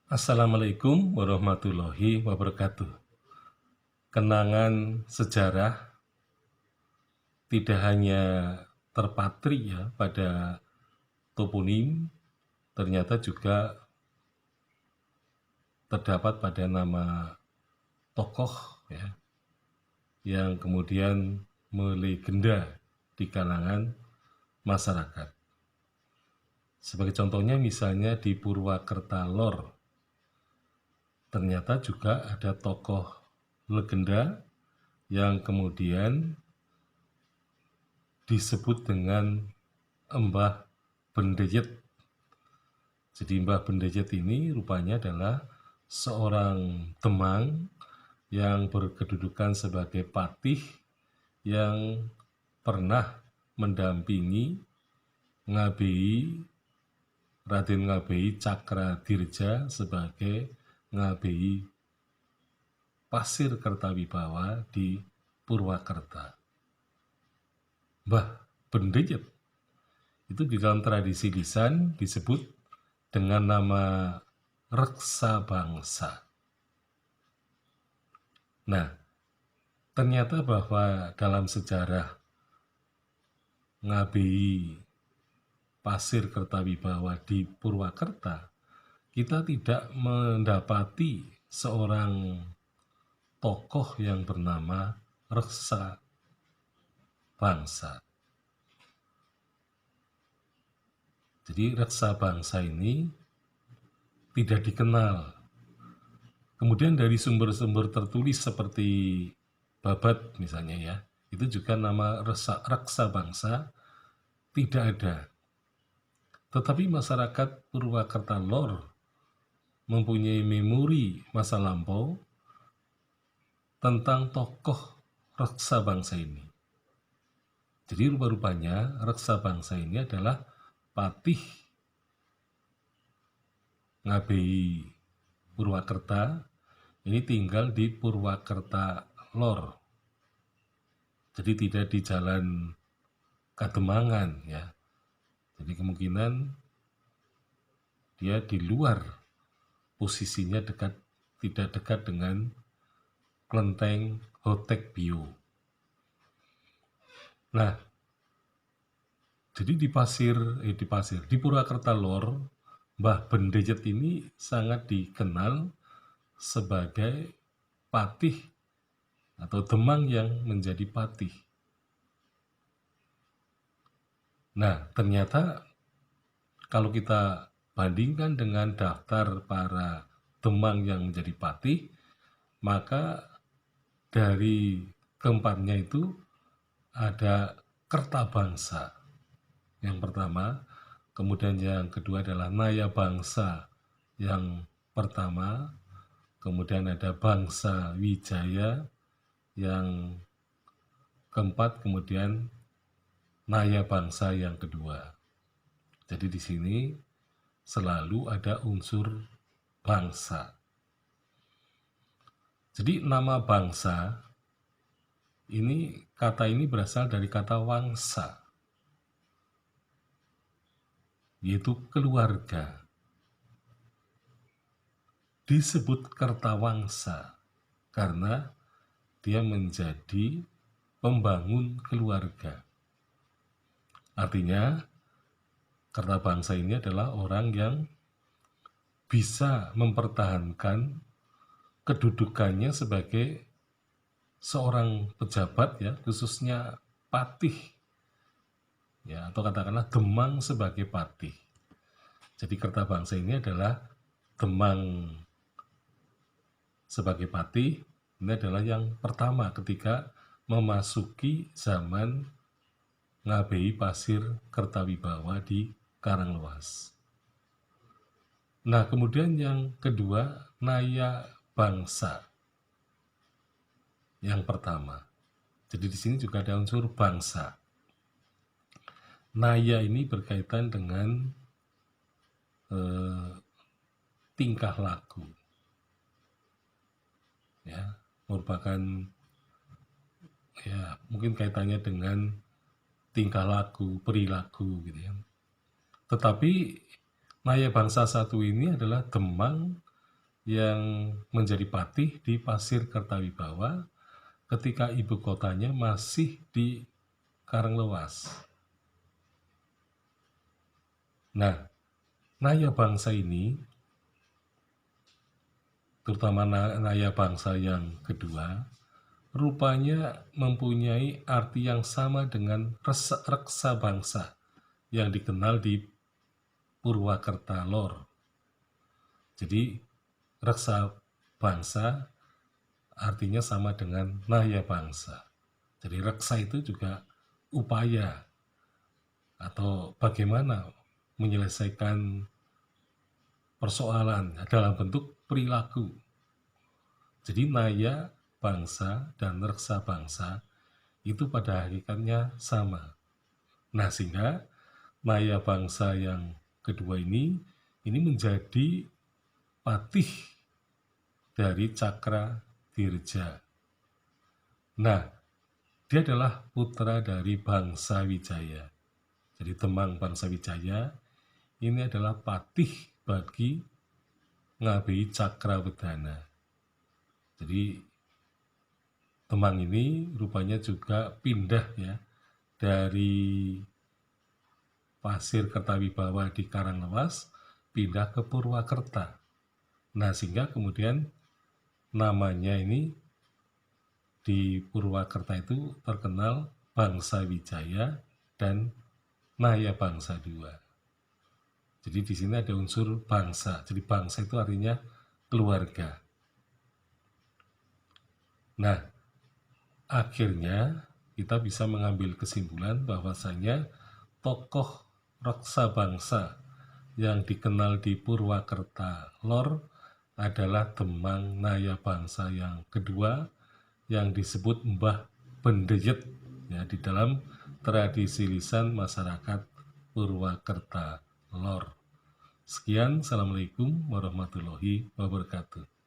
Assalamualaikum warahmatullahi wabarakatuh. Kenangan sejarah tidak hanya terpatri ya pada toponim, ternyata juga terdapat pada nama tokoh ya, yang kemudian melegenda di kalangan masyarakat. Sebagai contohnya misalnya di Purwakerta Lor, ternyata juga ada tokoh legenda yang kemudian disebut dengan Mbah Bendeyet. Jadi Mbah Bendeyet ini rupanya adalah seorang Demang yang berkedudukan sebagai patih yang pernah mendampingi Ngabei Raden Ngabei Cakradirja sebagai Ngabei Pasir Kertawibawa di Purwakerta. Mbah Bendeyet itu di dalam tradisi lisan disebut dengan nama reksa bangsa. Nah, ternyata bahwa dalam sejarah Ngabei Pasir Kertawibawa di Purwakerta, kita tidak mendapati seorang tokoh yang bernama reksa bangsa. Jadi reksa bangsa ini tidak dikenal. Kemudian dari sumber-sumber tertulis seperti Babat misalnya ya, itu juga nama reksa bangsa tidak ada. Tetapi masyarakat Purwakerta Lor mempunyai memori masa lampau tentang tokoh reksa bangsa ini. Jadi rupa-rupanya reksa bangsa ini adalah patih Ngabei Purwakerta, ini tinggal di Purwakerta Lor. Jadi tidak di Jalan Kademangan ya. Jadi kemungkinan dia di luar, posisinya tidak dekat dengan Klenteng Hotek Bio. Nah, jadi di Purwakerta Lor, Mbah Bendeyet ini sangat dikenal sebagai patih atau Demang yang menjadi patih. Nah, ternyata kalau kita bandingkan dengan daftar para Demang yang menjadi patih, maka dari keempatnya itu ada Kertabangsa yang pertama, kemudian yang kedua adalah Naya Bangsa yang pertama, kemudian ada Bangsa Wijaya yang keempat, kemudian Naya Bangsa yang kedua. Jadi di sini selalu ada unsur bangsa. Jadi nama bangsa kata ini berasal dari kata wangsa, yaitu keluarga. Disebut Kertawangsa karena dia menjadi pembangun keluarga. Artinya, Kertabangsa ini adalah orang yang bisa mempertahankan kedudukannya sebagai seorang pejabat ya, khususnya patih ya, atau katakanlah Demang sebagai patih. Jadi Kertabangsa ini adalah Demang sebagai patih, ini adalah yang pertama ketika memasuki zaman Ngabei Pasir Kertawibawa di Karanglewas. Nah, kemudian yang kedua, Naya Bangsa. Yang pertama. Jadi di sini juga ada unsur bangsa. Naya ini berkaitan dengan tingkah laku. Ya, merupakan ya mungkin kaitannya dengan tingkah laku, perilaku gitu ya. Tetapi Naya Bangsa satu ini adalah Demang yang menjadi patih di Pasir Kertawibawa ketika ibu kotanya masih di Karanglewas. Nah, Naya bangsa ini, terutama Naya bangsa yang kedua, rupanya mempunyai arti yang sama dengan reksa bangsa yang dikenal di Purwakerta Lor. Jadi, reksa bangsa artinya sama dengan naya bangsa. Jadi reksa itu juga upaya atau bagaimana menyelesaikan persoalan dalam bentuk perilaku. Jadi naya bangsa dan reksa bangsa itu pada hakikatnya sama. Nah, sehingga naya bangsa yang kedua ini menjadi patih dari Cakra Dirja. Nah, dia adalah putra dari bangsa Wijaya. Jadi Temang bangsa Wijaya ini adalah patih bagi Ngabei Cakrawedana. Jadi Temang ini rupanya juga pindah ya dari Pasir Kertawibawa di Karanglewas pindah ke Purwakerta. Nah, sehingga kemudian namanya ini di Purwakerta itu terkenal bangsa Wijaya dan Naya bangsa dua. Jadi di sini ada unsur bangsa. Jadi bangsa itu artinya keluarga. Nah, akhirnya kita bisa mengambil kesimpulan bahwasanya tokoh reksa bangsa yang dikenal di Purwakerta Lor adalah Temang Naya bangsa yang kedua yang disebut Mbah Bendeyet ya, di dalam tradisi lisan masyarakat Purwakerta Lor. Sekian, Assalamualaikum warahmatullahi wabarakatuh.